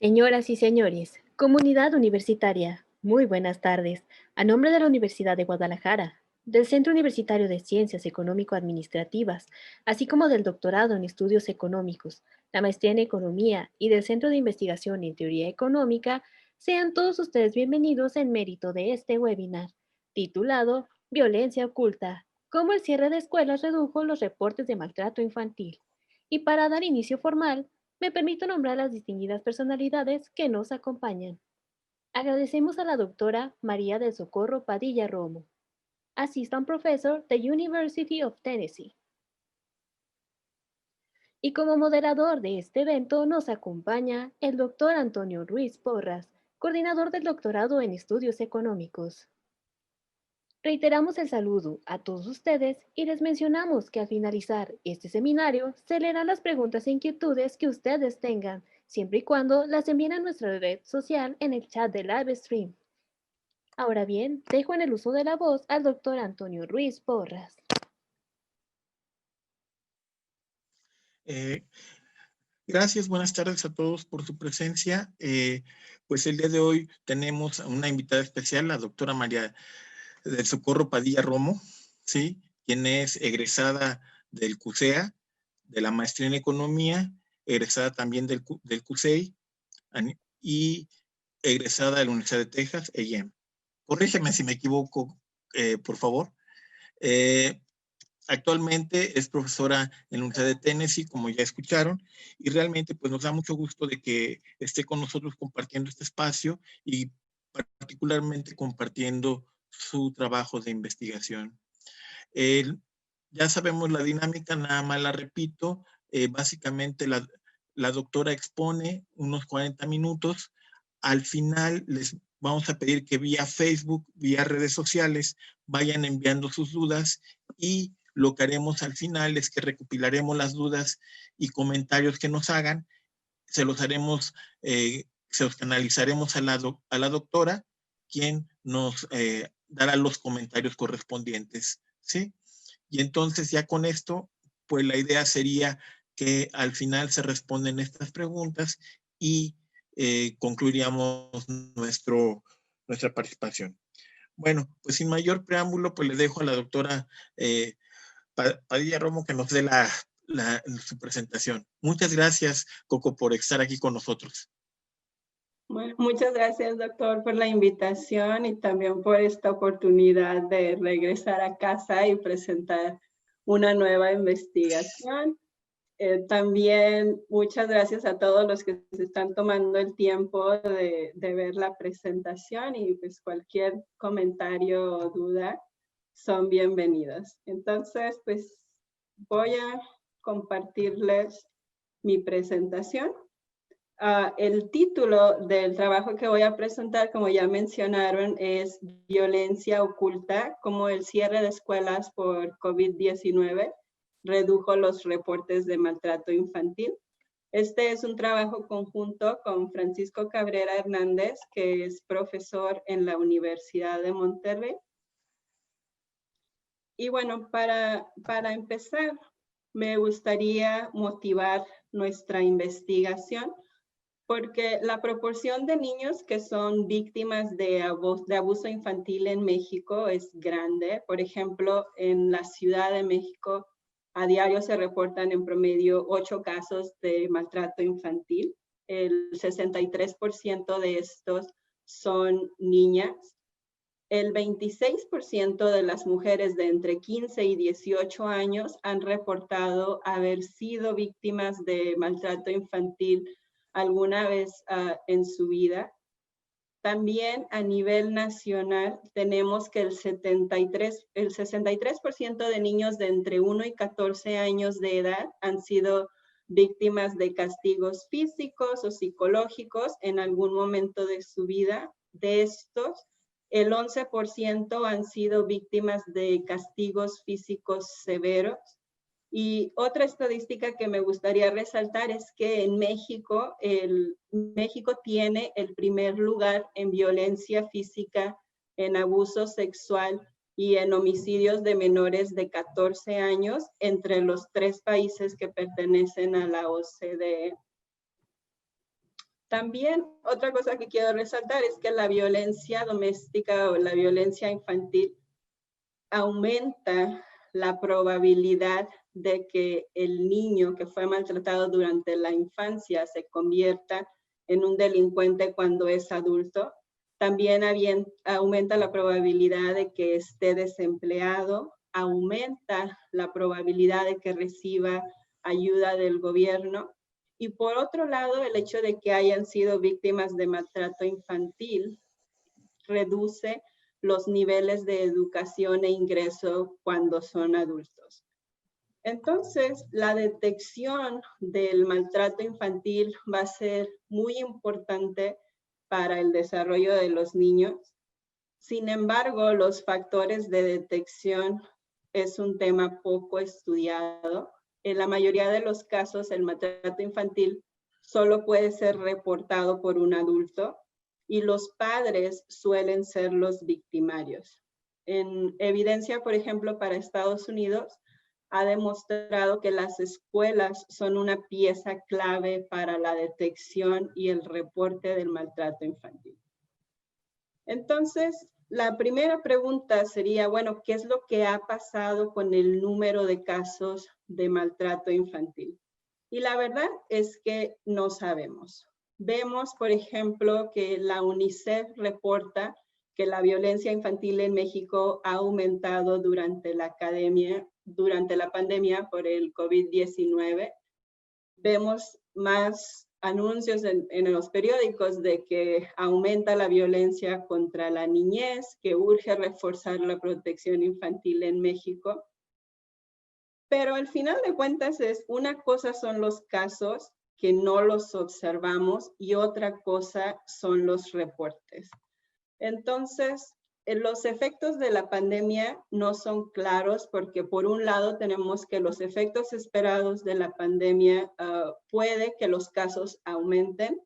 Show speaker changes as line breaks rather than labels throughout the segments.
Señoras y señores, comunidad universitaria, muy buenas tardes. A nombre de la Universidad de Guadalajara, del Centro Universitario de Ciencias Económico-Administrativas, así como del doctorado en Estudios Económicos, la maestría en Economía y del Centro de Investigación en Teoría Económica, sean todos ustedes bienvenidos en mérito de este webinar, titulado Violencia oculta, cómo el cierre de escuelas redujo los reportes de maltrato infantil. Y para dar inicio formal, me permito nombrar las distinguidas personalidades que nos acompañan. Agradecemos a la doctora María del Socorro Padilla Romo, Assistant Professor de University of Tennessee. Y como moderador de este evento nos acompaña el doctor Antonio Ruiz Porras, coordinador del doctorado en Estudios Económicos. Reiteramos el saludo a todos ustedes y les mencionamos que al finalizar este seminario se leerán las preguntas e inquietudes que ustedes tengan, siempre y cuando las envíen a nuestra red social en el chat de live stream. Ahora bien, dejo en el uso de la voz al doctor Antonio Ruiz Porras.
Gracias, buenas tardes a todos por su presencia. Pues el día de hoy tenemos a una invitada especial, la doctora María del Socorro Padilla Romo, ¿sí? Quien es egresada del CUSEA, de la maestría en Economía, egresada también del CUSEI y egresada de la Universidad de Texas, A&M. Corrígeme si me equivoco, por favor. Actualmente es profesora en la Universidad de Tennessee, como ya escucharon, y realmente pues nos da mucho gusto de que esté con nosotros compartiendo este espacio y particularmente compartiendo su trabajo de investigación. Ya sabemos la dinámica, nada más la repito. Básicamente la doctora expone unos 40 minutos. Al final les vamos a pedir que vía Facebook, vía redes sociales, vayan enviando sus dudas y lo que haremos al final es que recopilaremos las dudas y comentarios que nos hagan, se los haremos, se los canalizaremos a la doctora, quien nos dará los comentarios correspondientes, ¿sí? Y entonces ya con esto, pues la idea sería que al final se responden estas preguntas y concluiríamos nuestra participación. Bueno, pues sin mayor preámbulo, pues le dejo a la doctora Padilla Romo que nos dé su presentación. Muchas gracias, Coco, por estar aquí con nosotros.
Bueno, muchas gracias, doctor, por la invitación y también por esta oportunidad de regresar a casa y presentar una nueva investigación. También muchas gracias a todos los que se están tomando el tiempo de ver la presentación y pues cualquier comentario o duda son bienvenidos. Entonces, pues voy a compartirles mi presentación. El título del trabajo que voy a presentar, como ya mencionaron, es Violencia oculta, cómo el cierre de escuelas por COVID-19 redujo los reportes de maltrato infantil. Este es un trabajo conjunto con Francisco Cabrera Hernández, que es profesor en la Universidad de Monterrey. Y bueno, para empezar, me gustaría motivar nuestra investigación porque la proporción de niños que son víctimas de abuso infantil en México es grande. Por ejemplo, en la Ciudad de México, a diario se reportan en promedio 8 casos de maltrato infantil. El 63% de estos son niñas. El 26% de las mujeres de entre 15 y 18 años han reportado haber sido víctimas de maltrato infantil alguna vez en su vida. También a nivel nacional tenemos que el 63% de niños de entre 1 y 14 años de edad han sido víctimas de castigos físicos o psicológicos en algún momento de su vida. De estos, el 11% han sido víctimas de castigos físicos severos. Y otra estadística que me gustaría resaltar es que en México, México tiene el primer lugar en violencia física, en abuso sexual y en homicidios de menores de 14 años entre los 3 países que pertenecen a la OCDE. También otra cosa que quiero resaltar es que la violencia doméstica o la violencia infantil aumenta la probabilidad de que el niño que fue maltratado durante la infancia se convierta en un delincuente cuando es adulto. También aumenta la probabilidad de que esté desempleado, aumenta la probabilidad de que reciba ayuda del gobierno. Y por otro lado, el hecho de que hayan sido víctimas de maltrato infantil reduce los niveles de educación e ingreso cuando son adultos. Entonces, la detección del maltrato infantil va a ser muy importante para el desarrollo de los niños. Sin embargo, los factores de detección es un tema poco estudiado. En la mayoría de los casos, el maltrato infantil solo puede ser reportado por un adulto y los padres suelen ser los victimarios. En evidencia, por ejemplo, para Estados Unidos, ha demostrado que las escuelas son una pieza clave para la detección y el reporte del maltrato infantil. Entonces, la primera pregunta sería, bueno, ¿qué es lo que ha pasado con el número de casos de maltrato infantil? Y la verdad es que no sabemos. Vemos, por ejemplo, que la UNICEF reporta que la violencia infantil en México ha aumentado durante la pandemia por el COVID-19. Vemos más anuncios en los periódicos de que aumenta la violencia contra la niñez, que urge reforzar la protección infantil en México. Pero al final de cuentas una cosa son los casos que no los observamos y otra cosa son los reportes. Entonces, los efectos de la pandemia no son claros porque por un lado tenemos que los efectos esperados de la pandemia puede que los casos aumenten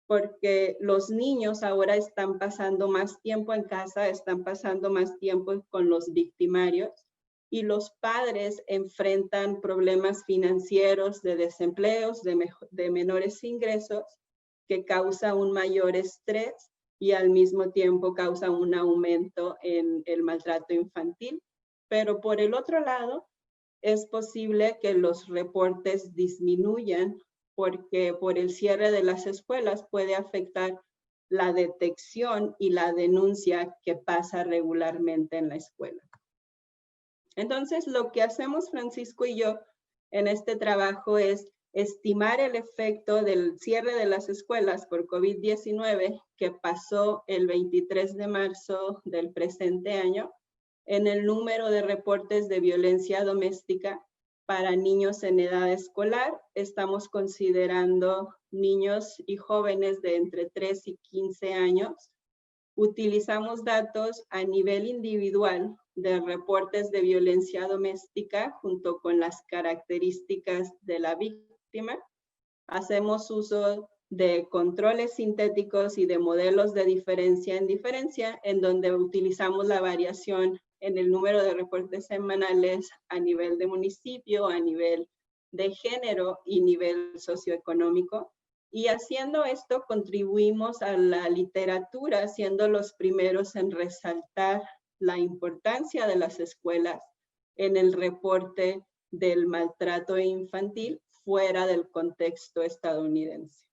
porque los niños ahora están pasando más tiempo en casa, están pasando más tiempo con los victimarios y los padres enfrentan problemas financieros de desempleos, de menores ingresos que causa un mayor estrés y al mismo tiempo causa un aumento en el maltrato infantil. Pero por el otro lado, es posible que los reportes disminuyan porque por el cierre de las escuelas puede afectar la detección y la denuncia que pasa regularmente en la escuela. Entonces, lo que hacemos Francisco y yo en este trabajo es estimar el efecto del cierre de las escuelas por COVID-19 que pasó el 23 de marzo del presente año en el número de reportes de violencia doméstica para niños en edad escolar. Estamos considerando niños y jóvenes de entre 3 y 15 años. Utilizamos datos a nivel individual de reportes de violencia doméstica junto con las características de la víctima. Hacemos uso de controles sintéticos y de modelos de diferencia en diferencia, en donde utilizamos la variación en el número de reportes semanales a nivel de municipio, a nivel de género y nivel socioeconómico. Y haciendo esto contribuimos a la literatura, siendo los primeros en resaltar la importancia de las escuelas en el reporte del maltrato infantil fuera del contexto estadounidense.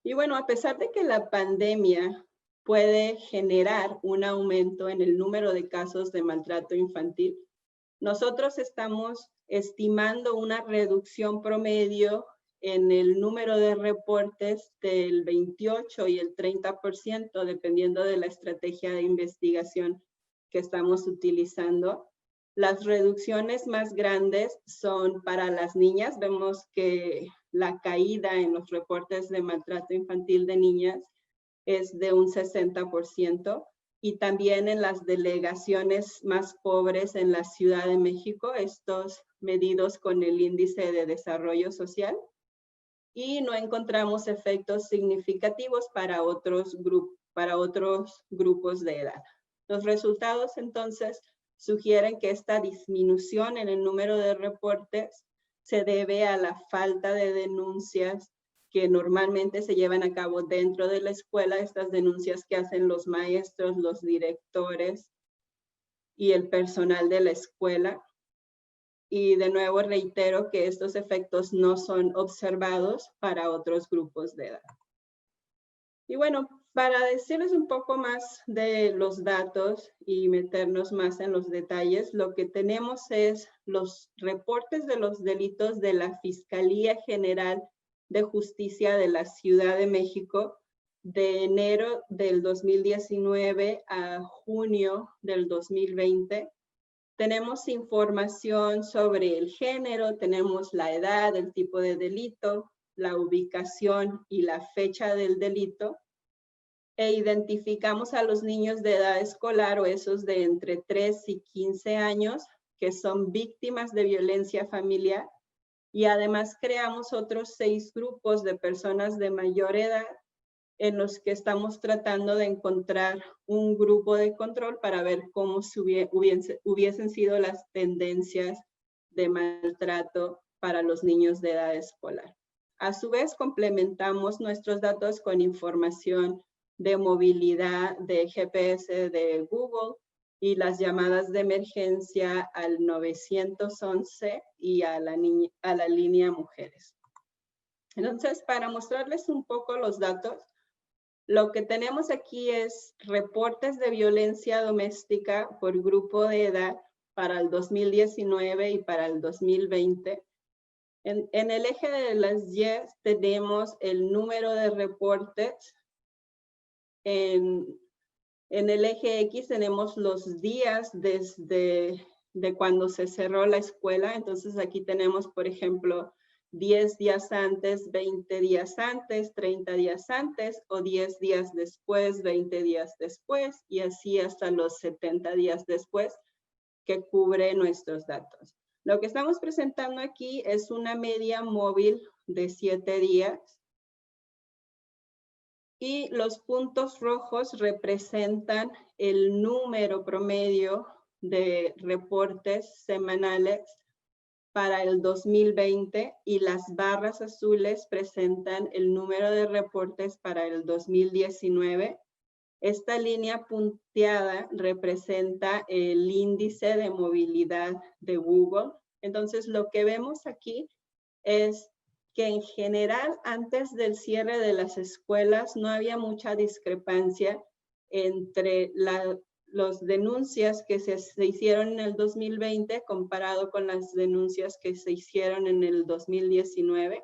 Y bueno, a pesar de que la pandemia puede generar un aumento en el número de casos de maltrato infantil, nosotros estamos estimando una reducción promedio en el número de reportes del 28 y el 30%, dependiendo de la estrategia de investigación que estamos utilizando. Las reducciones más grandes son para las niñas. Vemos que la caída en los reportes de maltrato infantil de niñas es de un 60%. Y también en las delegaciones más pobres en la Ciudad de México, estos medidos con el índice de desarrollo social. Y no encontramos efectos significativos para otros grupos de edad. Los resultados entonces sugieren que esta disminución en el número de reportes se debe a la falta de denuncias que normalmente se llevan a cabo dentro de la escuela, estas denuncias que hacen los maestros, los directores y el personal de la escuela. Y de nuevo reitero que estos efectos no son observados para otros grupos de edad. Y bueno, para decirles un poco más de los datos y meternos más en los detalles, lo que tenemos es los reportes de los delitos de la Fiscalía General de Justicia de la Ciudad de México de enero del 2019 a junio del 2020. Tenemos información sobre el género, tenemos la edad, el tipo de delito, la ubicación y la fecha del delito, e identificamos a los niños de edad escolar o esos de entre 3 y 15 años que son víctimas de violencia familiar, y además creamos otros 6 grupos de personas de mayor edad en los que estamos tratando de encontrar un grupo de control para ver cómo hubiesen sido las tendencias de maltrato para los niños de edad escolar. A su vez, complementamos nuestros datos con información de movilidad, de GPS de Google y las llamadas de emergencia al 911 y a la línea Mujeres. Entonces, para mostrarles un poco los datos, lo que tenemos aquí es reportes de violencia doméstica por grupo de edad para el 2019 y para el 2020. En el eje de las Y tenemos el número de reportes. En el eje X tenemos los días desde cuando se cerró la escuela. Entonces aquí tenemos, por ejemplo, 10 días antes, 20 días antes, 30 días antes, o 10 días después, 20 días después, y así hasta los 70 días después, que cubre nuestros datos. Lo que estamos presentando aquí es una media móvil de 7 días, y los puntos rojos representan el número promedio de reportes semanales para el 2020, y las barras azules presentan el número de reportes para el 2019. Esta línea punteada representa el índice de movilidad de Google. Entonces, lo que vemos aquí es que en general, antes del cierre de las escuelas, no había mucha discrepancia entre las denuncias que se hicieron en el 2020 comparado con las denuncias que se hicieron en el 2019.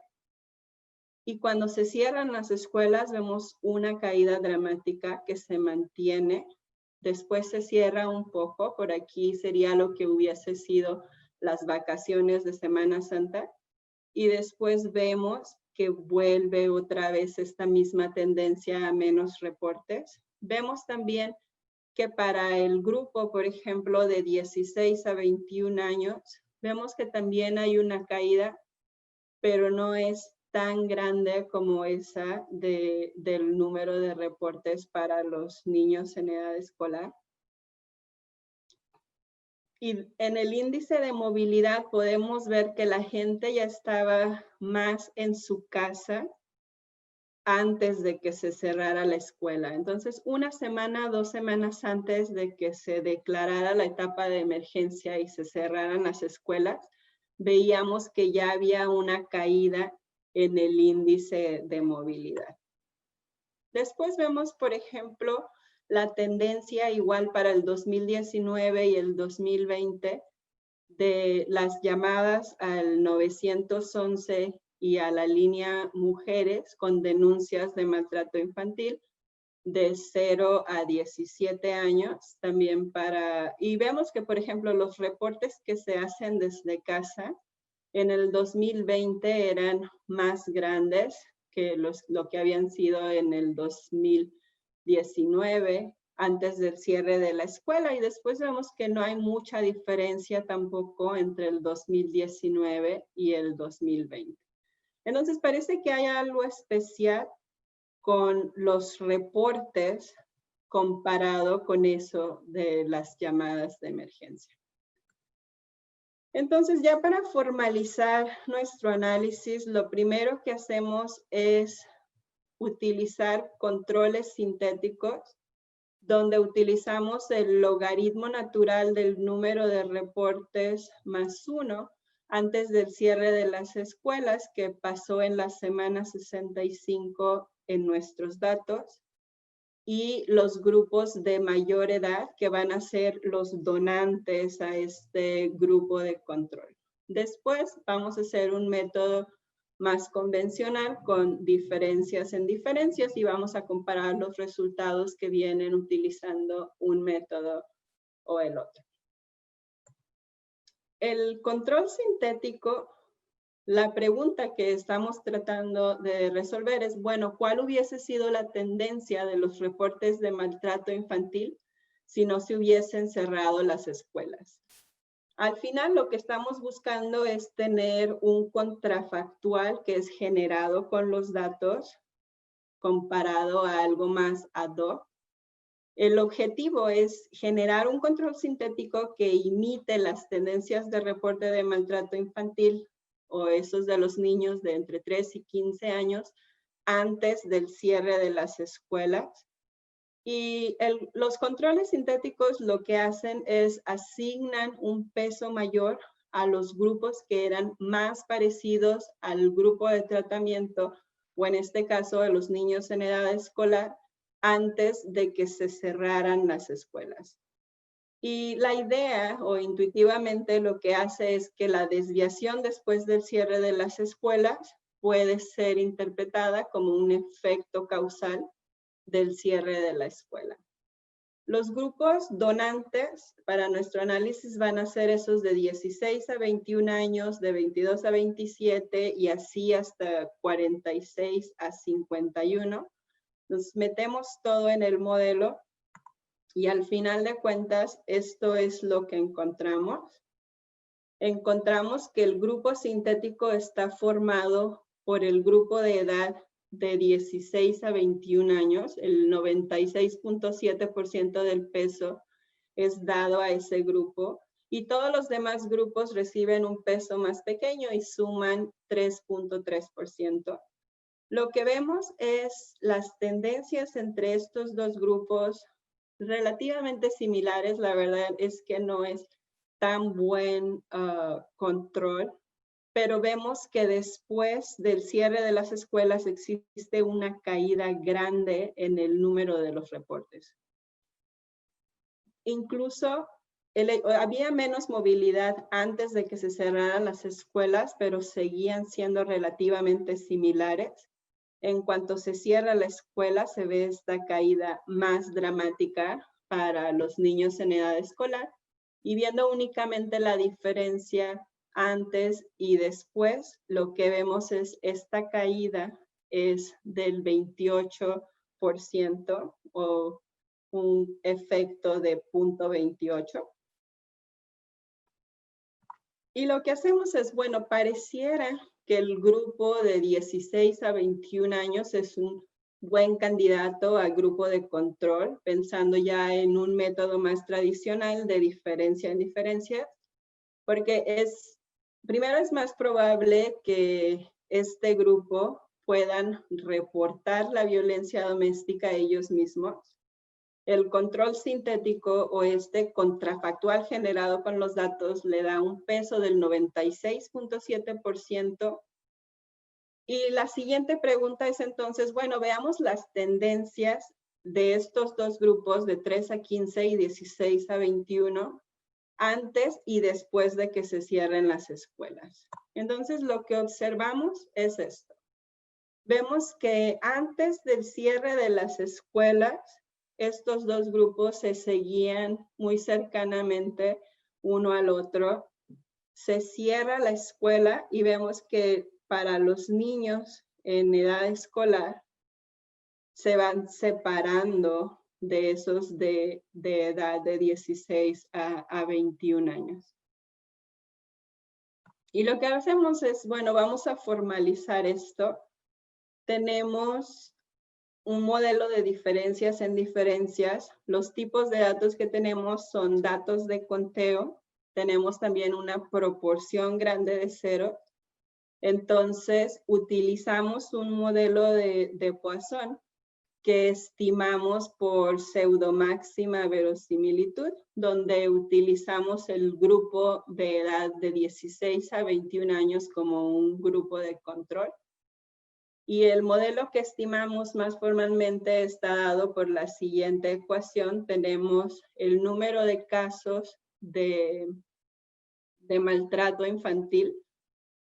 Y cuando se cierran las escuelas, vemos una caída dramática que se mantiene. Después se cierra un poco. Por aquí sería lo que hubiese sido las vacaciones de Semana Santa. Y después vemos que vuelve otra vez esta misma tendencia a menos reportes. Vemos también que para el grupo, por ejemplo, de 16 a 21 años, vemos que también hay una caída, pero no es tan grande como esa del número de reportes para los niños en edad escolar. Y en el índice de movilidad podemos ver que la gente ya estaba más en su casa antes de que se cerrara la escuela. Entonces, 1 semana, 2 semanas antes de que se declarara la etapa de emergencia y se cerraran las escuelas, veíamos que ya había una caída en el índice de movilidad. Después vemos, por ejemplo, la tendencia igual para el 2019 y el 2020 de las llamadas al 911 y a la línea Mujeres con denuncias de maltrato infantil de 0 a 17 años. También y vemos que, por ejemplo, los reportes que se hacen desde casa en el 2020 eran más grandes que lo que habían sido en el 2019, antes del cierre de la escuela, y después vemos que no hay mucha diferencia tampoco entre el 2019 y el 2020. Entonces parece que hay algo especial con los reportes comparado con eso de las llamadas de emergencia. Entonces, ya para formalizar nuestro análisis, lo primero que hacemos es utilizar controles sintéticos, donde utilizamos el logaritmo natural del número de reportes más 1 antes del cierre de las escuelas, que pasó en la semana 65 en nuestros datos, y los grupos de mayor edad que van a ser los donantes a este grupo de control. Después vamos a hacer un método más convencional con diferencias en diferencias y vamos a comparar los resultados que vienen utilizando un método o el otro. El control sintético, la pregunta que estamos tratando de resolver es, bueno, ¿cuál hubiese sido la tendencia de los reportes de maltrato infantil si no se hubiesen cerrado las escuelas? Al final, lo que estamos buscando es tener un contrafactual que es generado con los datos comparado a algo más ad hoc. El objetivo es generar un control sintético que imite las tendencias de reporte de maltrato infantil o esos de los niños de entre 3 y 15 años antes del cierre de las escuelas. Y los controles sintéticos lo que hacen es asignan un peso mayor a los grupos que eran más parecidos al grupo de tratamiento, o en este caso a los niños en edad escolar, antes de que se cerraran las escuelas. Y la idea, o intuitivamente, lo que hace es que la desviación después del cierre de las escuelas puede ser interpretada como un efecto causal del cierre de la escuela. Los grupos donantes para nuestro análisis van a ser esos de 16 a 21 años, de 22 a 27 y así hasta 46 a 51. Nos metemos todo en el modelo y al final de cuentas esto es lo que encontramos. Encontramos que el grupo sintético está formado por el grupo de edad de 16 a 21 años, el 96.7% del peso es dado a ese grupo y todos los demás grupos reciben un peso más pequeño y suman 3.3%. Lo que vemos es las tendencias entre estos dos grupos relativamente similares. La verdad es que no es tan buen control, pero vemos que después del cierre de las escuelas existe una caída grande en el número de los reportes. Incluso había menos movilidad antes de que se cerraran las escuelas, pero seguían siendo relativamente similares. En cuanto se cierra la escuela, se ve esta caída más dramática para los niños en edad escolar. Y viendo únicamente la diferencia antes y después, lo que vemos es esta caída es del 28% o un efecto de 0.28. Y lo que hacemos es, bueno, pareciera que el grupo de 16 a 21 años es un buen candidato al grupo de control, pensando ya en un método más tradicional de diferencia en diferencia, porque primero es más probable que este grupo puedan reportar la violencia doméstica a ellos mismos. El control sintético o este contrafactual generado con los datos le da un peso del 96.7%. Y la siguiente pregunta es entonces, bueno, veamos las tendencias de estos dos grupos de 3 a 15 y 16 a 21 antes y después de que se cierren las escuelas. Entonces, lo que observamos es esto. Vemos que antes del cierre de las escuelas, estos dos grupos se seguían muy cercanamente uno al otro. Se cierra la escuela y vemos que para los niños en edad escolar se van separando de esos de edad de 16 a 21 años. Y lo que hacemos es, bueno, vamos a formalizar esto. Tenemos un modelo de diferencias en diferencias. Los tipos de datos que tenemos son datos de conteo. tenemos también una proporción grande de ceros. Entonces, utilizamos un modelo de Poisson que estimamos por pseudomáxima verosimilitud, donde utilizamos el grupo de edad de 16 a 21 años como un grupo de control. Y el modelo que estimamos más formalmente está dado por la siguiente ecuación. Tenemos el número de casos de maltrato infantil.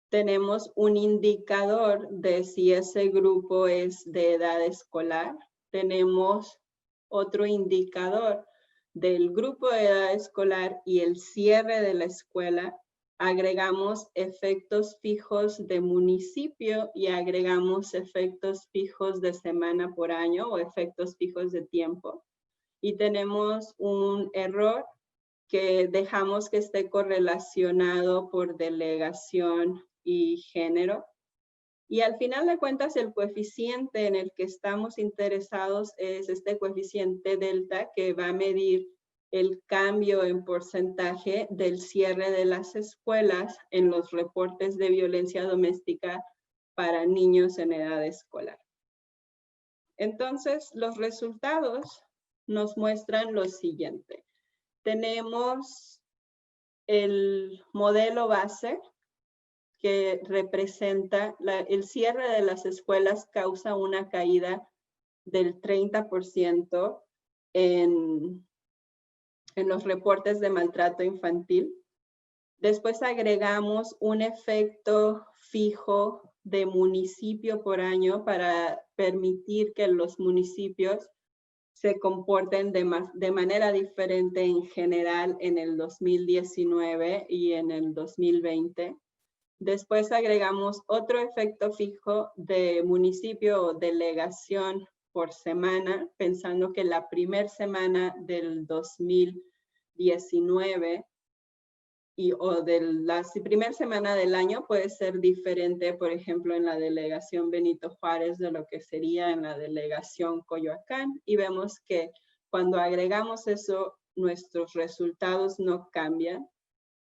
Tenemos un indicador de si ese grupo es de edad escolar. Tenemos otro indicador del grupo de edad escolar y el cierre de la escuela. Agregamos efectos fijos de municipio y agregamos efectos fijos de semana por año o efectos fijos de tiempo. Y tenemos un error que dejamos que esté correlacionado por delegación y género. Y al final de cuentas, el coeficiente en el que estamos interesados es este coeficiente delta, que va a medir el cambio en porcentaje del cierre de las escuelas en los reportes de violencia doméstica para niños en edad escolar. Entonces, los resultados nos muestran lo siguiente. Tenemos el modelo base, que representa el cierre de las escuelas causa una caída del 30% en los reportes de maltrato infantil. Después agregamos un efecto fijo de municipio por año para permitir que los municipios se comporten de manera diferente en general en el 2019 y en el 2020. Después agregamos otro efecto fijo de municipio o delegación por semana, pensando que la primera semana del 2019 o de la primera semana del año puede ser diferente, por ejemplo, en la delegación Benito Juárez de lo que sería en la delegación Coyoacán. Y vemos que cuando agregamos eso, nuestros resultados no cambian.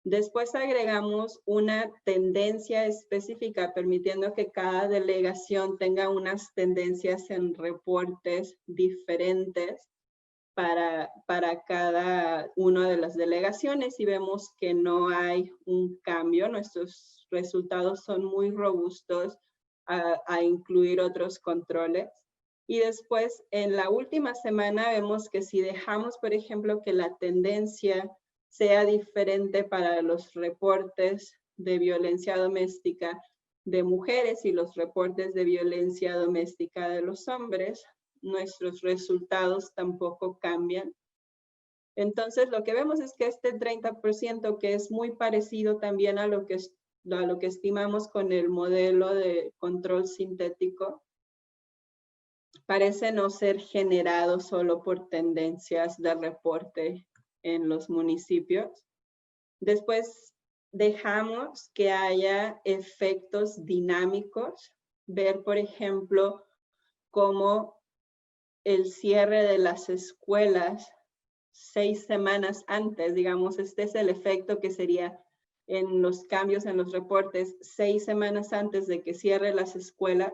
Después agregamos una tendencia específica, permitiendo que cada delegación tenga unas tendencias en reportes diferentes para cada una de las delegaciones, y vemos que no hay un cambio. Nuestros resultados son muy robustos a incluir otros controles. Y después, en la última semana, vemos que si dejamos, por ejemplo, que la tendencia sea diferente para los reportes de violencia doméstica de mujeres y los reportes de violencia doméstica de los hombres, nuestros resultados tampoco cambian. Entonces, lo que vemos es que este 30%, que es muy parecido también a lo que estimamos con el modelo de control sintético, parece no ser generado solo por tendencias de reporte en los municipios. Después dejamos que haya efectos dinámicos, ver, por ejemplo, cómo el cierre de las escuelas 6 semanas antes, digamos, este es el efecto que sería en los cambios en los reportes, 6 semanas antes de que cierre las escuelas,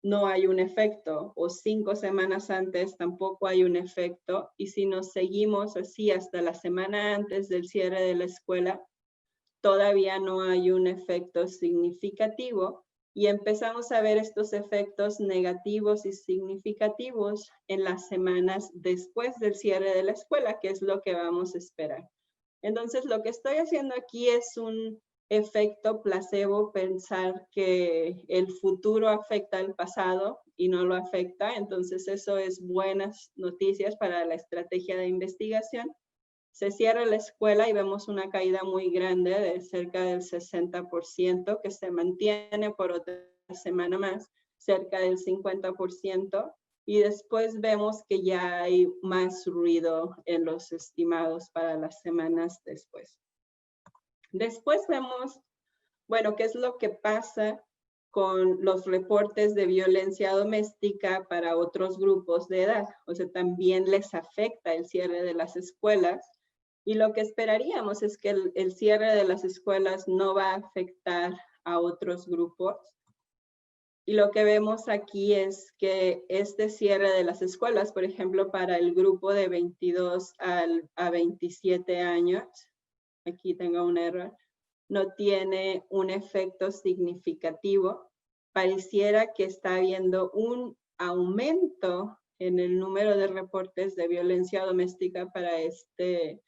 no hay un efecto, o 5 semanas antes tampoco hay un efecto, y si nos seguimos así hasta la semana antes del cierre de la escuela, todavía no hay un efecto significativo, y empezamos a ver estos efectos negativos y significativos en las semanas después del cierre de la escuela, que es lo que vamos a esperar. Entonces, lo que estoy haciendo aquí es un efecto placebo, pensar que el futuro afecta al pasado y no lo afecta. Entonces, eso es buenas noticias para la estrategia de investigación. Se cierra la escuela y vemos una caída muy grande de cerca del 60%, que se mantiene por otra semana más, cerca del 50%, y después vemos que ya hay más ruido en los estimados para las semanas después. Después vemos, bueno, qué es lo que pasa con los reportes de violencia doméstica para otros grupos de edad. O sea, también les afecta el cierre de las escuelas. Y lo que esperaríamos es que el cierre de las escuelas no va a afectar a otros grupos. Y lo que vemos aquí es que este cierre de las escuelas, por ejemplo, para el grupo de 22 a 27 años, aquí tengo un error, no tiene un efecto significativo. Pareciera que está habiendo un aumento en el número de reportes de violencia doméstica para este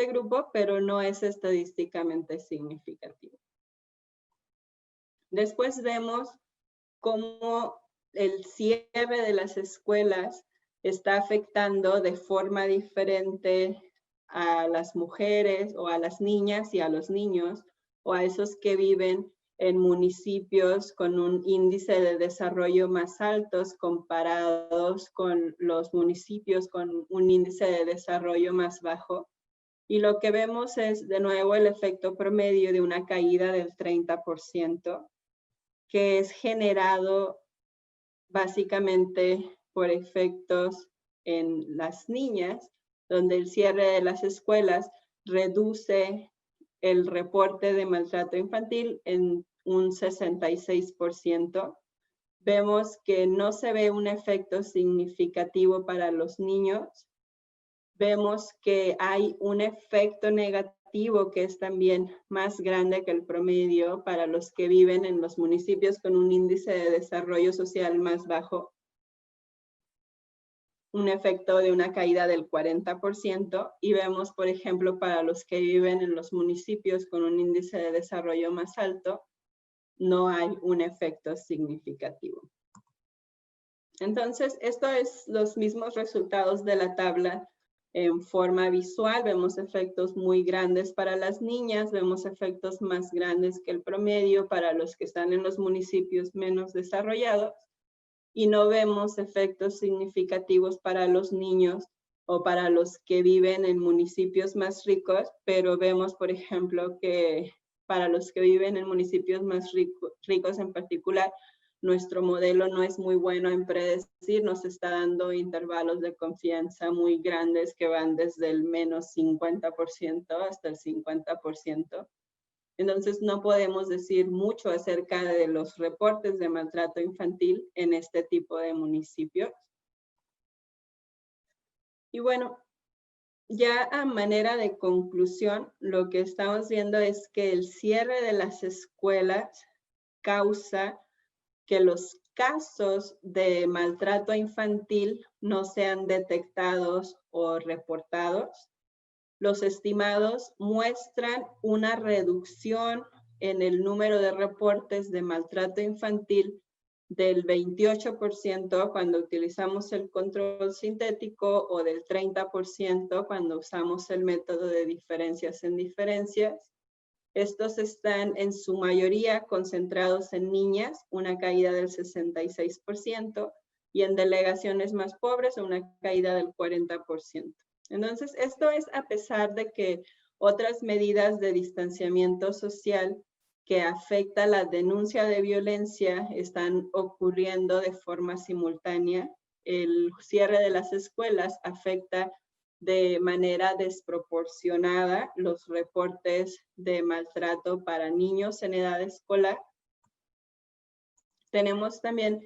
grupo, pero no es estadísticamente significativo. Después vemos cómo el cierre de las escuelas está afectando de forma diferente a las mujeres o a las niñas y a los niños, o a esos que viven en municipios con un índice de desarrollo más altos comparados con los municipios con un índice de desarrollo más bajo. Y lo que vemos es de nuevo el efecto promedio de una caída del 30%, que es generado básicamente por efectos en las niñas, donde el cierre de las escuelas reduce el reporte de maltrato infantil en un 66%. Vemos que no se ve un efecto significativo para los niños. Vemos que hay un efecto negativo que es también más grande que el promedio para los que viven en los municipios con un índice de desarrollo social más bajo. Un efecto de una caída del 40%, y vemos, por ejemplo, para los que viven en los municipios con un índice de desarrollo más alto, no hay un efecto significativo. Entonces, esto es los mismos resultados de la tabla en forma visual. Vemos efectos muy grandes para las niñas, vemos efectos más grandes que el promedio para los que están en los municipios menos desarrollados, y no vemos efectos significativos para los niños o para los que viven en municipios más ricos, pero vemos, por ejemplo, que para los que viven en municipios más ricos en particular, nuestro modelo no es muy bueno en predecir, nos está dando intervalos de confianza muy grandes que van desde el menos 50% hasta el 50%. Entonces no podemos decir mucho acerca de los reportes de maltrato infantil en este tipo de municipios. Y bueno, ya a manera de conclusión, lo que estamos viendo es que el cierre de las escuelas causa que los casos de maltrato infantil no sean detectados o reportados. Los estimados muestran una reducción en el número de reportes de maltrato infantil del 28% cuando utilizamos el control sintético o del 30% cuando usamos el método de diferencias en diferencias. Estos están en su mayoría concentrados en niñas, una caída del 66%, y en delegaciones más pobres, una caída del 40%. Entonces, esto es a pesar de que otras medidas de distanciamiento social que afecta la denuncia de violencia están ocurriendo de forma simultánea. El cierre de las escuelas afecta de manera desproporcionada los reportes de maltrato para niños en edad escolar. Tenemos también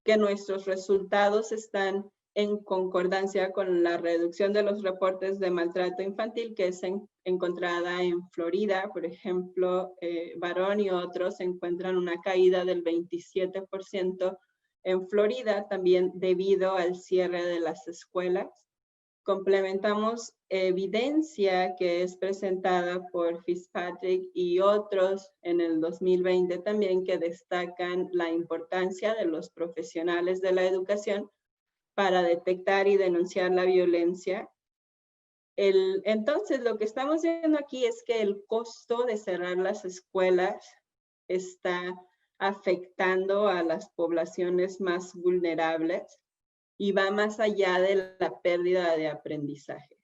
que nuestros resultados están en concordancia con la reducción de los reportes de maltrato infantil que es encontrada en Florida. Por ejemplo, Barón y otros encuentran una caída del 27% en Florida, también debido al cierre de las escuelas. Complementamos evidencia que es presentada por Fitzpatrick y otros en el 2020 también, que destacan la importancia de los profesionales de la educación para detectar y denunciar la violencia. Entonces, lo que estamos viendo aquí es que el costo de cerrar las escuelas está afectando a las poblaciones más vulnerables y va más allá de la pérdida de aprendizaje.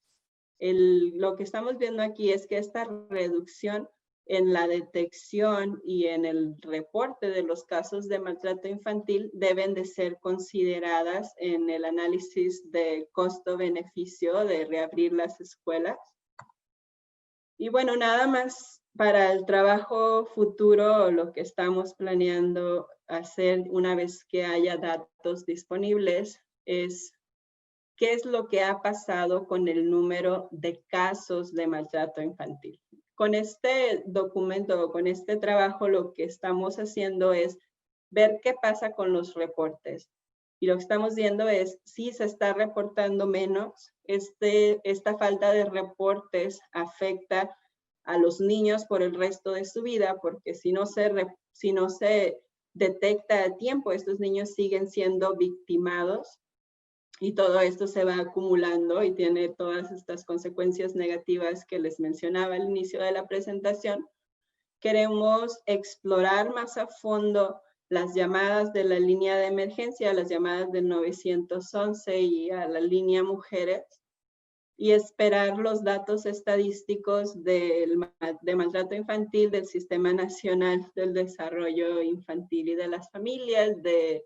Lo que estamos viendo aquí es que esta reducción en la detección y en el reporte de los casos de maltrato infantil deben de ser consideradas en el análisis de costo-beneficio de reabrir las escuelas. Y bueno, nada más para el trabajo futuro, lo que estamos planeando hacer una vez que haya datos disponibles es qué es lo que ha pasado con el número de casos de maltrato infantil. Con este documento, con este trabajo, lo que estamos haciendo es ver qué pasa con los reportes. Y lo que estamos viendo es si se está reportando menos. Esta falta de reportes afecta a los niños por el resto de su vida, porque si no se detecta a tiempo, estos niños siguen siendo victimados y todo esto se va acumulando y tiene todas estas consecuencias negativas que les mencionaba al inicio de la presentación. Queremos explorar más a fondo las llamadas de la línea de emergencia, las llamadas del 911 y a la línea mujeres, y esperar los datos estadísticos de maltrato infantil del Sistema Nacional del Desarrollo Infantil y de las Familias, de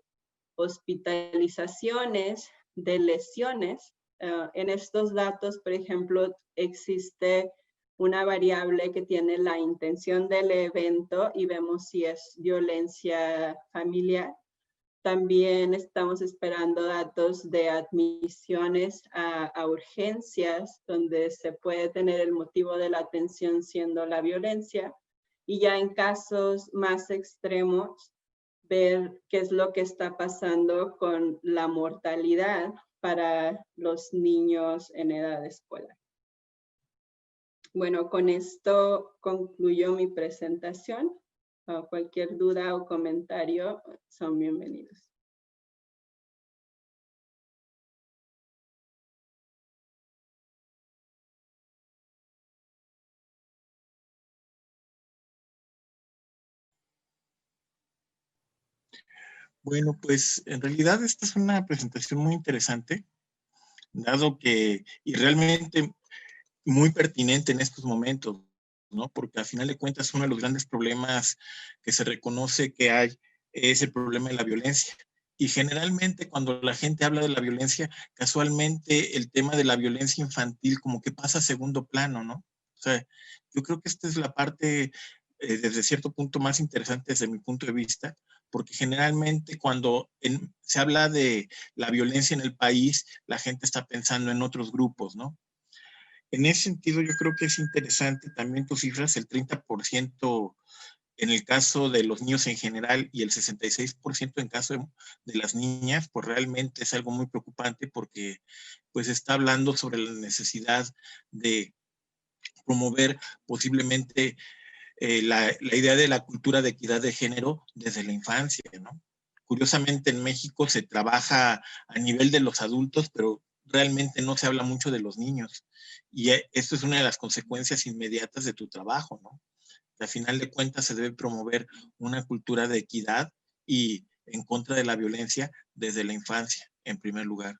hospitalizaciones, de lesiones. En estos datos, por ejemplo, existe una variable que tiene la intención del evento y vemos si es violencia familiar. También estamos esperando datos de admisiones a urgencias, donde se puede tener el motivo de la atención siendo la violencia. Y ya en casos más extremos, ver qué es lo que está pasando con la mortalidad para los niños en edad escolar. Bueno, con esto concluyo mi presentación. Cualquier duda o comentario son bienvenidos.
Bueno, pues en realidad esta es una presentación muy interesante, dado que, y realmente muy pertinente en estos momentos, ¿no? Porque al final de cuentas uno de los grandes problemas que se reconoce que hay es el problema de la violencia. Y generalmente cuando la gente habla de la violencia, casualmente el tema de la violencia infantil como que pasa a segundo plano, ¿no? O sea, yo creo que esta es la parte desde cierto punto más interesante desde mi punto de vista, porque generalmente cuando se habla de la violencia en el país, la gente está pensando en otros grupos, ¿no? En ese sentido, yo creo que es interesante también tus cifras, el 30% en el caso de los niños en general y el 66% en caso de las niñas, pues realmente es algo muy preocupante porque pues está hablando sobre la necesidad de promover posiblemente la idea de la cultura de equidad de género desde la infancia, ¿no? Curiosamente en México se trabaja a nivel de los adultos, pero realmente no se habla mucho de los niños. Y esto es una de las consecuencias inmediatas de tu trabajo, ¿no? Que al final de cuentas se debe promover una cultura de equidad y en contra de la violencia desde la infancia, en primer lugar.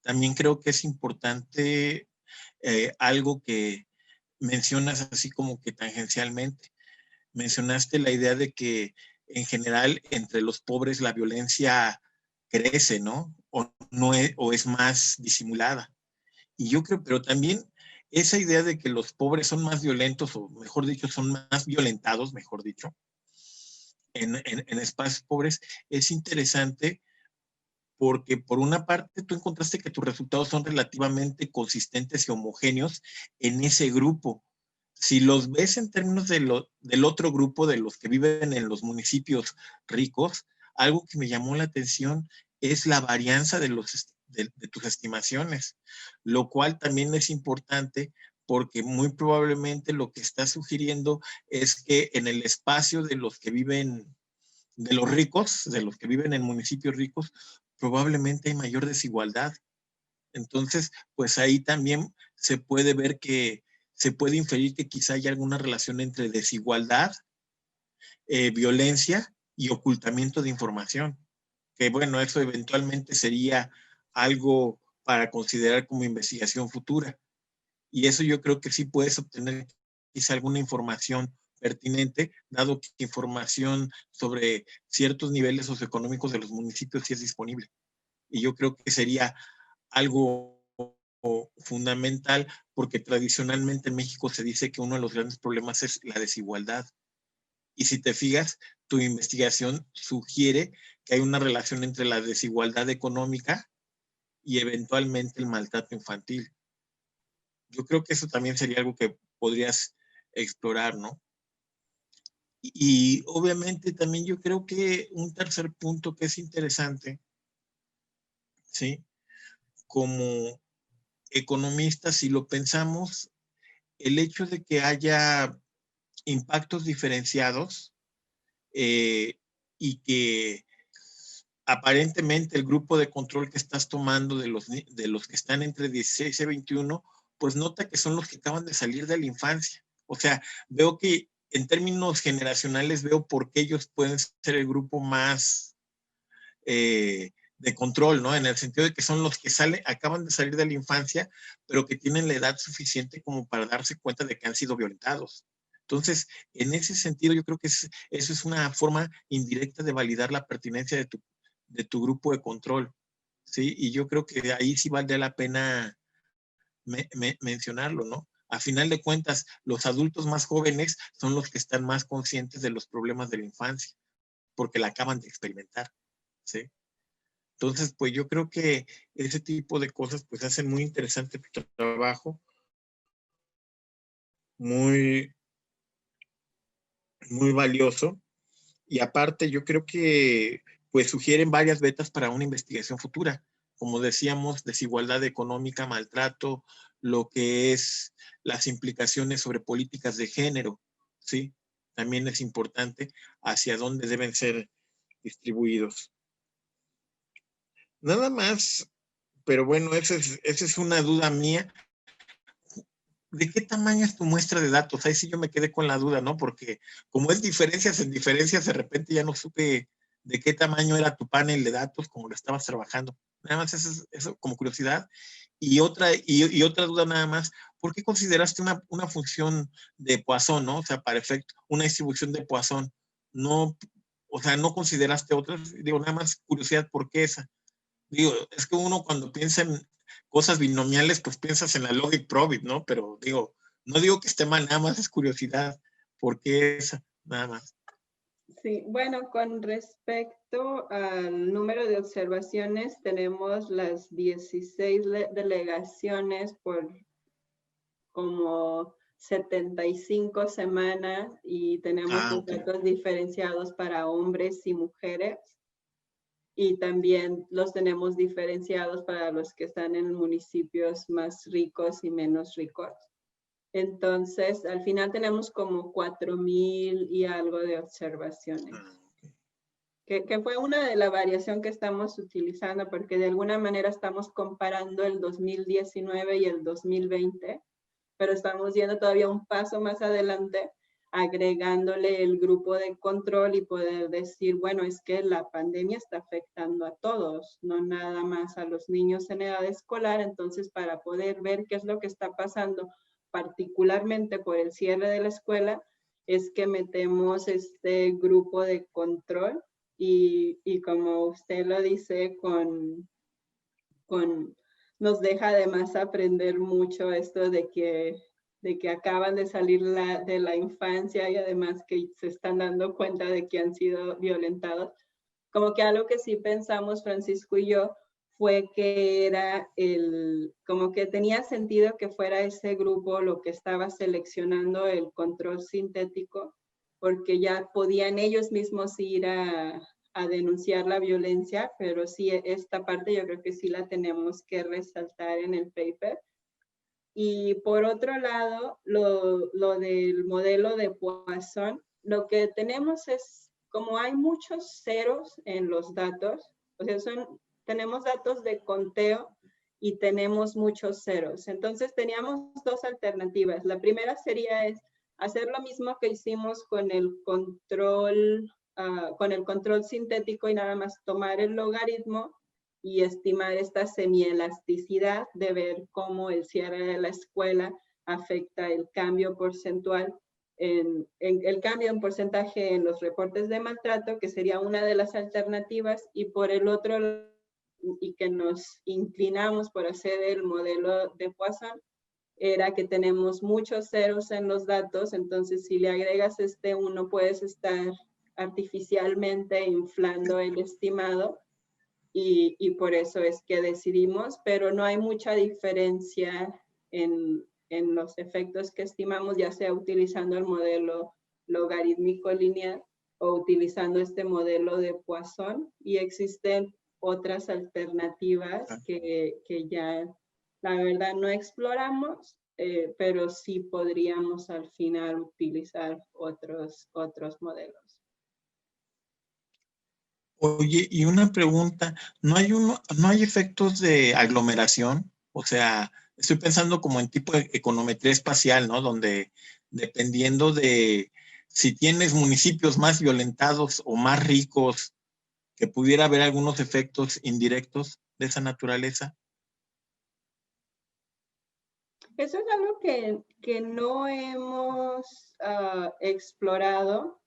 También creo que es importante algo que mencionas así como que tangencialmente. Mencionaste la idea de que en general entre los pobres la violencia crece, ¿no? O es más disimulada. Y yo creo, pero también esa idea de que los pobres son más violentos, o mejor dicho, son más violentados, mejor dicho, en espacios pobres, es interesante porque por una parte tú encontraste que tus resultados son relativamente consistentes y homogéneos en ese grupo. Si los ves en términos del otro grupo, de los que viven en los municipios ricos, algo que me llamó la atención es la varianza de tus estimaciones, lo cual también es importante porque muy probablemente lo que está sugiriendo es que en el espacio de los que viven, de los ricos, de los que viven en municipios ricos, probablemente hay mayor desigualdad. Entonces, pues ahí también se puede ver que se puede inferir que quizá hay alguna relación entre desigualdad, violencia y ocultamiento de información. Que bueno, eso eventualmente sería algo para considerar como investigación futura. Y eso yo creo que sí puedes obtener quizá alguna información pertinente, dado que información sobre ciertos niveles socioeconómicos de los municipios sí es disponible. Y yo creo que sería algo fundamental porque tradicionalmente en México se dice que uno de los grandes problemas es la desigualdad. Y si te fijas, tu investigación sugiere que hay una relación entre la desigualdad económica y eventualmente el maltrato infantil. Yo creo que eso también sería algo que podrías explorar, ¿no? Y obviamente también yo creo que un tercer punto que es interesante, ¿sí? Como economistas, si lo pensamos, el hecho de que haya impactos diferenciados y que aparentemente el grupo de control que estás tomando de los que están entre 16 y 21, pues nota que son los que acaban de salir de la infancia. O sea, veo que en términos generacionales veo por qué ellos pueden ser el grupo más de control, ¿no? En el sentido de que son los que acaban de salir de la infancia, pero que tienen la edad suficiente como para darse cuenta de que han sido violentados. Entonces, en ese sentido, yo creo que eso es una forma indirecta de validar la pertinencia de tu grupo de control, ¿sí? Y yo creo que ahí sí vale la pena mencionarlo, ¿no? A final de cuentas, los adultos más jóvenes son los que están más conscientes de los problemas de la infancia, porque la acaban de experimentar, ¿sí? Entonces, pues yo creo que ese tipo de cosas pues hacen muy interesante tu trabajo, muy, muy valioso. Y aparte, yo creo que pues sugieren varias vetas para una investigación futura. Como decíamos, desigualdad económica, maltrato, lo que es las implicaciones sobre políticas de género, ¿sí? También es importante hacia dónde deben ser distribuidos. Nada más, pero bueno, esa es una duda mía. ¿De qué tamaño es tu muestra de datos? Ahí sí yo me quedé con la duda, ¿no? Porque como es diferencias en diferencias, de repente ya no supe de qué tamaño era tu panel de datos, como lo estabas trabajando. Nada más eso como curiosidad. Y otra duda nada más, ¿por qué consideraste una función de Poisson, ¿no? O sea, para efecto, una distribución de Poisson. No, o sea, no consideraste otras. Digo, nada más curiosidad, ¿por qué esa? Digo, es que uno cuando piensa en cosas binomiales, pues piensas en la logic probit, ¿no? Pero digo, no digo que esté mal, nada más es curiosidad. ¿Por qué esa? Nada más.
Sí, bueno, con respecto al número de observaciones, tenemos las 16 delegaciones por como 75 semanas y tenemos los
Okay.
datos diferenciados para hombres y mujeres. Y también los tenemos diferenciados para los que están en municipios más ricos y menos ricos. Entonces, al final tenemos como 4,000 y algo de observaciones. Que fue una de la variación que estamos utilizando, porque de alguna manera estamos comparando el 2019 y el 2020, pero estamos yendo todavía un paso más adelante, agregándole el grupo de control y poder decir, bueno, es que la pandemia está afectando a todos, no nada más a los niños en edad escolar. Entonces, para poder ver qué es lo que está pasando, particularmente por el cierre de la escuela, es que metemos este grupo de control y como usted lo dice, nos deja además aprender mucho esto de que acaban de salir de la infancia y además que se están dando cuenta de que han sido violentados. Como que algo que sí pensamos Francisco y yo fue que era como que tenía sentido que fuera ese grupo lo que estaba seleccionando el control sintético, porque ya podían ellos mismos ir a denunciar la violencia, pero sí, esta parte yo creo que sí la tenemos que resaltar en el paper. Y por otro lado, lo del modelo de Poisson, lo que tenemos es, como hay muchos ceros en los datos, o sea, tenemos datos de conteo y tenemos muchos ceros. Entonces teníamos dos alternativas. La primera sería hacer lo mismo que hicimos con el control sintético y nada más tomar el logaritmo y estimar esta semielasticidad de ver cómo el cierre de la escuela afecta el cambio porcentual, el cambio en porcentaje en los reportes de maltrato, que sería una de las alternativas, y por el otro, y que nos inclinamos por hacer el modelo de Poisson, era que tenemos muchos ceros en los datos, entonces si le agregas este 1 puedes estar artificialmente inflando el estimado y por eso es que decidimos, pero no hay mucha diferencia en los efectos que estimamos, ya sea utilizando el modelo logarítmico lineal o utilizando este modelo de Poisson, y existen otras alternativas que ya la verdad no exploramos, pero sí podríamos al final utilizar otros modelos.
Oye, y una pregunta, ¿no hay efectos de aglomeración? O sea, estoy pensando como en tipo de econometría espacial, ¿no? Donde dependiendo de si tienes municipios más violentados o más ricos, que pudiera haber algunos efectos indirectos de esa naturaleza.
Eso es algo que no hemos explorado,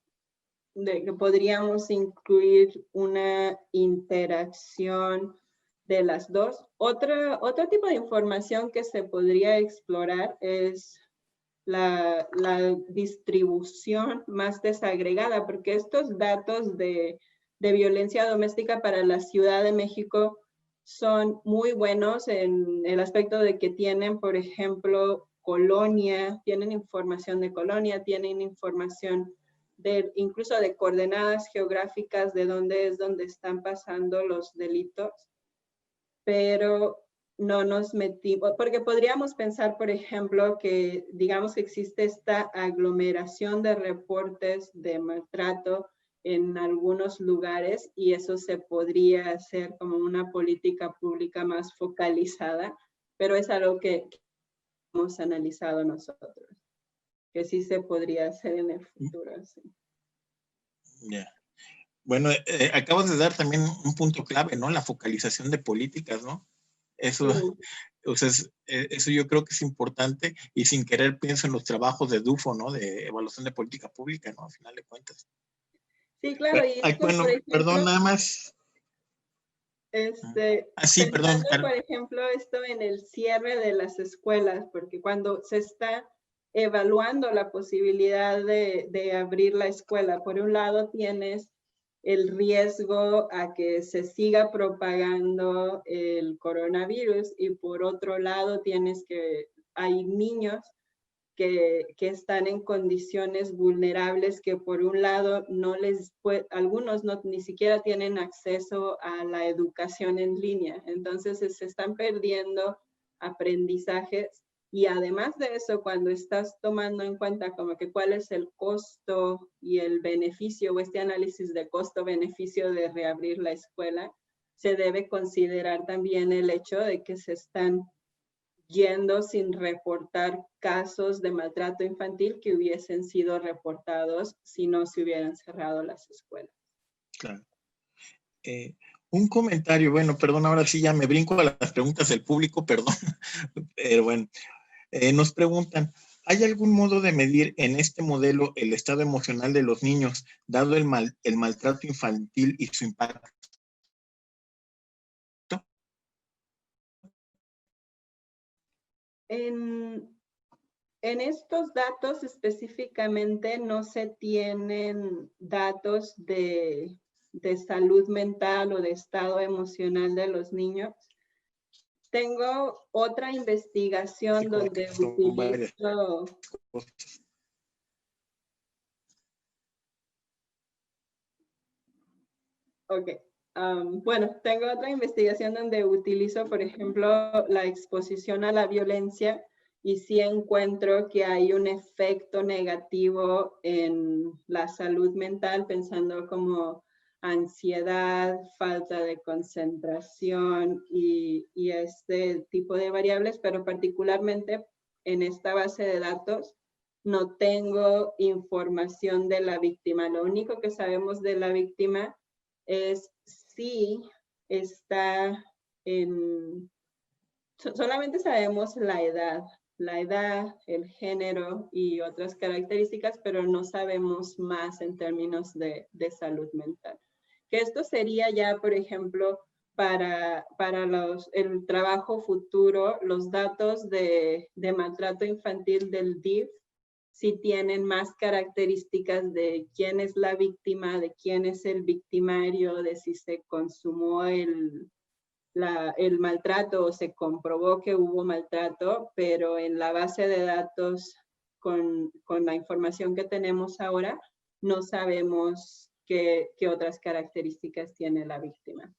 de que podríamos incluir una interacción de las dos. Otro tipo de información que se podría explorar es la distribución más desagregada, porque estos datos de violencia doméstica para la Ciudad de México son muy buenos en el aspecto de que tienen, por ejemplo, colonia, tienen información de colonia, tienen información incluso de coordenadas geográficas de dónde están pasando los delitos, pero no nos metimos, porque podríamos pensar, por ejemplo, que digamos que existe esta aglomeración de reportes de maltrato en algunos lugares y eso se podría hacer como una política pública más focalizada, pero es algo que hemos analizado nosotros, que sí se podría hacer en el futuro. Sí.
Yeah. Bueno, acabas de dar también un punto clave, ¿no? La focalización de políticas, ¿no? Eso,
Sí.
o sea, eso yo creo que es importante y sin querer pienso en los trabajos de DUFO, ¿no? De evaluación de política pública, ¿no? Al final de cuentas.
Sí, claro. Y esto,
bueno,
por ejemplo,
perdón, nada más. Sí, perdón.
Pensando, por ejemplo, esto en el cierre de las escuelas, porque cuando se está evaluando la posibilidad de abrir la escuela, por un lado tienes el riesgo a que se siga propagando el coronavirus y por otro lado hay niños que están en condiciones vulnerables que por un lado algunos ni siquiera tienen acceso a la educación en línea. Entonces se están perdiendo aprendizajes y además de eso, cuando estás tomando en cuenta como que cuál es el costo y el beneficio o este análisis de costo-beneficio de reabrir la escuela, se debe considerar también el hecho de que se están yendo sin reportar casos de maltrato infantil que hubiesen sido reportados si no se hubieran cerrado las escuelas.
Claro. Un comentario, bueno, perdón, ahora sí ya me brinco a las preguntas del público, perdón, pero bueno, nos preguntan, ¿hay algún modo de medir en este modelo el estado emocional de los niños, dado el maltrato infantil y su impacto?
En estos datos específicamente no se tienen datos de salud mental o de estado emocional de los niños. Tengo otra investigación
Sí,
donde utilizo... Ok. Bueno, tengo otra investigación donde utilizo, por ejemplo, la exposición a la violencia y sí encuentro que hay un efecto negativo en la salud mental, pensando como ansiedad, falta de concentración y este tipo de variables, pero particularmente en esta base de datos no tengo información de la víctima. Lo único que sabemos de la víctima es si está solamente sabemos la edad, el género y otras características, pero no sabemos más en términos de salud mental. Que esto sería ya, por ejemplo, para el trabajo futuro, los datos de maltrato infantil del DIF sí tienen más características de quién es la víctima, de quién es el victimario, de si se consumó el maltrato o se comprobó que hubo maltrato, pero en la base de datos con la información que tenemos ahora, no sabemos qué otras características tiene la víctima.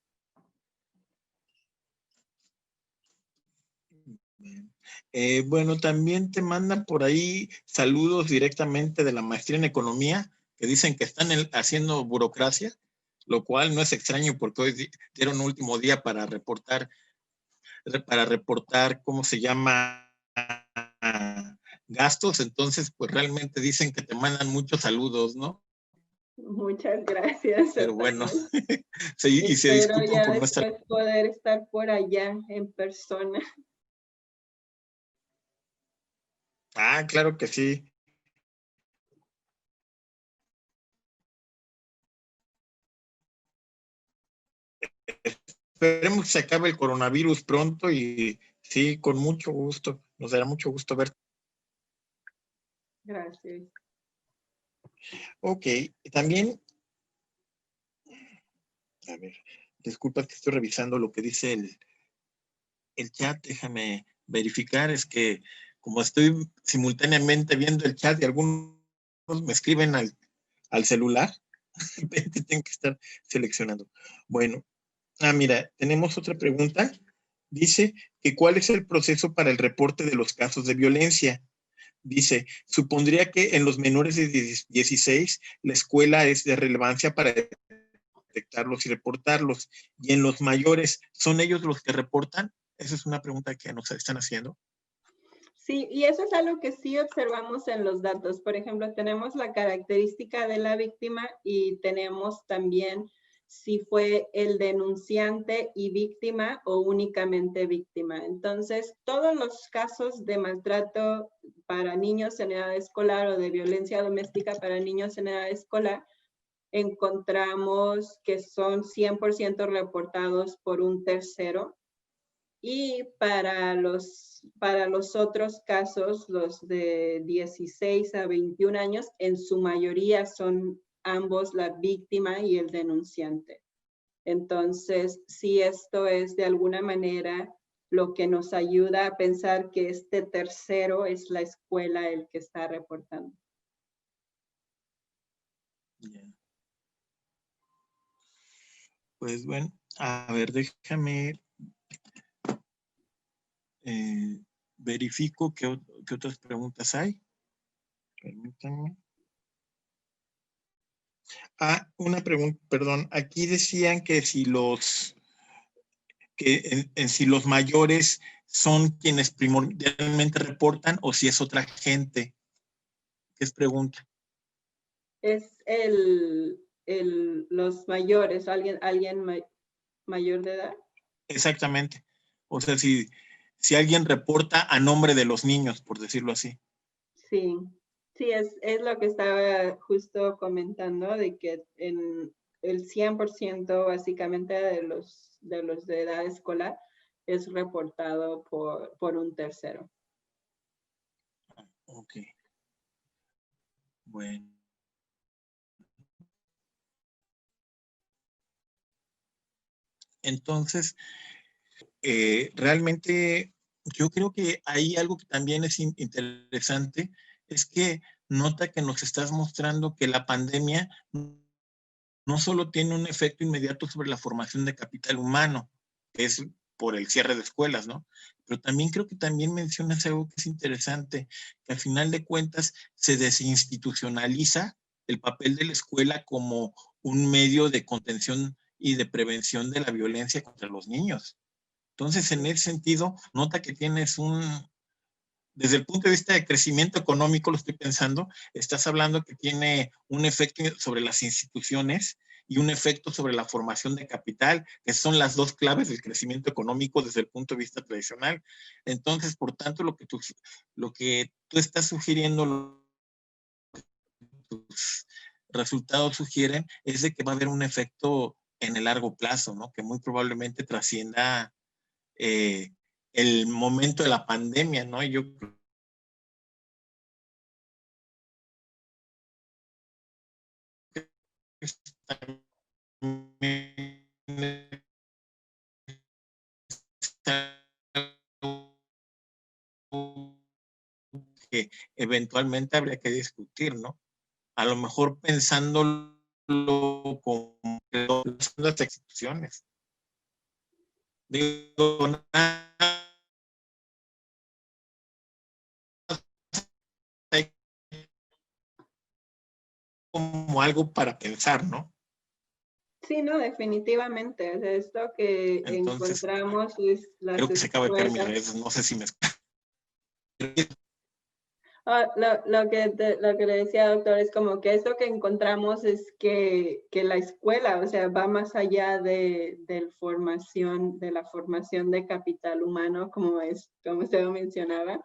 Bueno, también te mandan por ahí saludos directamente de la maestría en economía, que dicen que están haciendo burocracia, lo cual no es extraño porque hoy dieron último día para reportar, ¿cómo se llama? Gastos, entonces pues realmente dicen que te mandan muchos saludos, ¿no?
Muchas gracias.
Pero bueno, y se
espero
disculpan
ya
por no estar.
después poder estar por allá en persona.
Ah, claro que sí. Esperemos que se acabe el coronavirus pronto y sí, con mucho gusto. Nos dará mucho gusto verte.
Gracias.
Ok, también, a ver, disculpa que estoy revisando lo que dice el chat, déjame verificar, es que como estoy simultáneamente viendo el chat y algunos me escriben al celular, tengo que estar seleccionando. Bueno, mira, tenemos otra pregunta. Dice que ¿cuál es el proceso para el reporte de los casos de violencia? Dice, supondría que en los menores de 16 la escuela es de relevancia para detectarlos y reportarlos. Y en los mayores, ¿son ellos los que reportan? Esa es una pregunta que nos están haciendo.
Sí, y eso es algo que sí observamos en los datos. Por ejemplo, tenemos la característica de la víctima y tenemos también si fue el denunciante y víctima o únicamente víctima. Entonces, todos los casos de maltrato para niños en edad escolar o de violencia doméstica para niños en edad escolar, encontramos que son 100% reportados por un tercero. Y para los otros casos, los de 16 a 21 años, en su mayoría son ambos la víctima y el denunciante. Entonces, sí, esto es de alguna manera lo que nos ayuda a pensar que este tercero es la escuela el que está reportando.
Yeah. Pues bueno, a ver, déjame verifico qué otras preguntas hay. Permítanme. Una pregunta, perdón. Aquí decían que si si los mayores son quienes primordialmente reportan o si es otra gente. ¿Qué es pregunta?
Es los mayores, alguien mayor de edad.
Exactamente. O sea, si alguien reporta a nombre de los niños, por decirlo así.
Sí, sí, es lo que estaba justo comentando, de que en el 100% básicamente de los de edad escolar es reportado por un tercero.
Ok. Bueno. Entonces, realmente yo creo que hay algo que también es interesante, es que nota que nos estás mostrando que la pandemia no solo tiene un efecto inmediato sobre la formación de capital humano, que es por el cierre de escuelas, ¿no? Pero también creo que también mencionas algo que es interesante, que al final de cuentas se desinstitucionaliza el papel de la escuela como un medio de contención y de prevención de la violencia contra los niños. Entonces, en ese sentido, nota que tienes desde el punto de vista de crecimiento económico, lo estoy pensando, estás hablando que tiene un efecto sobre las instituciones y un efecto sobre la formación de capital, que son las dos claves del crecimiento económico desde el punto de vista tradicional. Entonces, por tanto, lo que tú estás sugiriendo, tus resultados sugieren, es de que va a haber un efecto en el largo plazo, ¿no? Que muy probablemente trascienda el momento de la pandemia, ¿no? Yo creo que que eventualmente habría que discutir, ¿no? A lo mejor pensándolo como las instituciones. Digo, nada, hay como algo para pensar, ¿no?
Sí, no, definitivamente. O sea, esto que
Entonces,
encontramos es las
creo que se acaba de caer mis
escuelas.
redes, no sé si me...
Lo que le decía, doctor, es como que esto que encontramos es que la escuela, o sea, va más allá de la formación de capital humano, como usted lo mencionaba.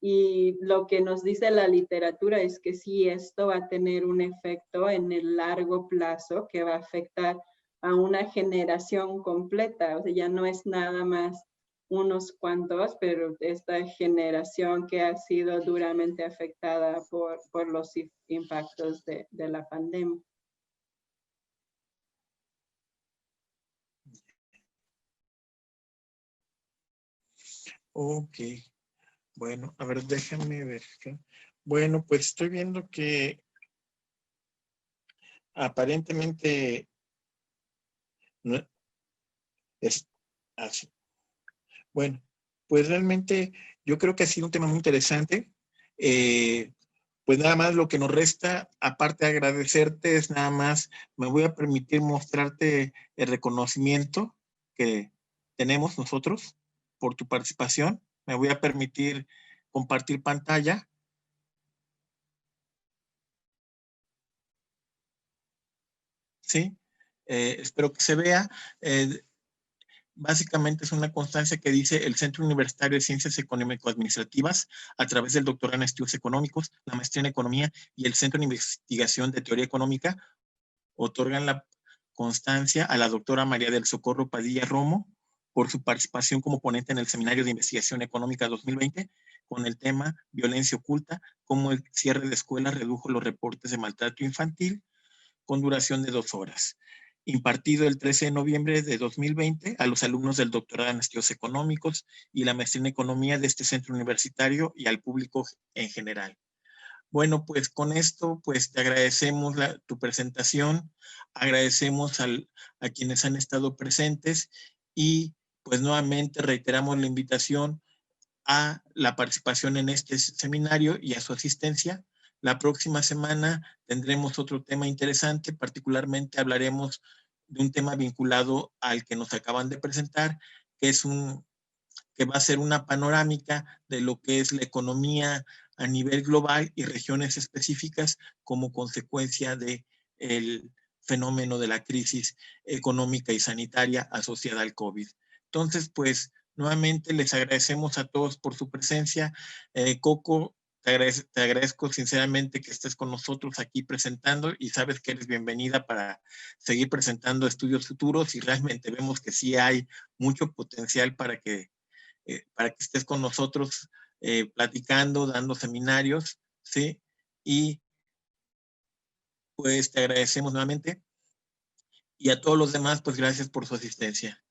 Y lo que nos dice la literatura es que sí, esto va a tener un efecto en el largo plazo que va a afectar a una generación completa. O sea, ya no es nada más unos cuantos, pero esta generación que ha sido duramente afectada por los impactos de la pandemia.
Ok, bueno, a ver, déjame ver. Bueno, pues estoy viendo que aparentemente no es así. Bueno, pues realmente yo creo que ha sido un tema muy interesante. Pues nada más lo que nos resta, aparte de agradecerte, es nada más, me voy a permitir mostrarte el reconocimiento que tenemos nosotros por tu participación. Me voy a permitir compartir pantalla. ¿Sí? Espero que se vea. Básicamente es una constancia que dice el Centro Universitario de Ciencias Económico-Administrativas, a través del doctorado en estudios económicos, la maestría en economía y el Centro de Investigación de Teoría Económica, otorgan la constancia a la doctora María del Socorro Padilla Romo por su participación como ponente en el Seminario de Investigación Económica 2020 con el tema Violencia Oculta, cómo el cierre de escuelas redujo los reportes de maltrato infantil, con duración de 2 horas, impartido el 13 de noviembre de 2020 a los alumnos del doctorado en estudios económicos y la maestría en economía de este centro universitario y al público en general. Bueno, pues con esto, pues te agradecemos tu presentación, agradecemos a quienes han estado presentes y pues nuevamente reiteramos la invitación a la participación en este seminario y a su asistencia. La próxima semana tendremos otro tema interesante, particularmente hablaremos de un tema vinculado al que nos acaban de presentar, que va a ser una panorámica de lo que es la economía a nivel global y regiones específicas como consecuencia del fenómeno de la crisis económica y sanitaria asociada al COVID. Entonces, pues, nuevamente les agradecemos a todos por su presencia. Coco, te agradezco sinceramente que estés con nosotros aquí presentando y sabes que eres bienvenida para seguir presentando estudios futuros y realmente vemos que sí hay mucho potencial para que estés con nosotros platicando, dando seminarios, ¿sí? Y pues te agradecemos nuevamente. Y a todos los demás, pues gracias por su asistencia.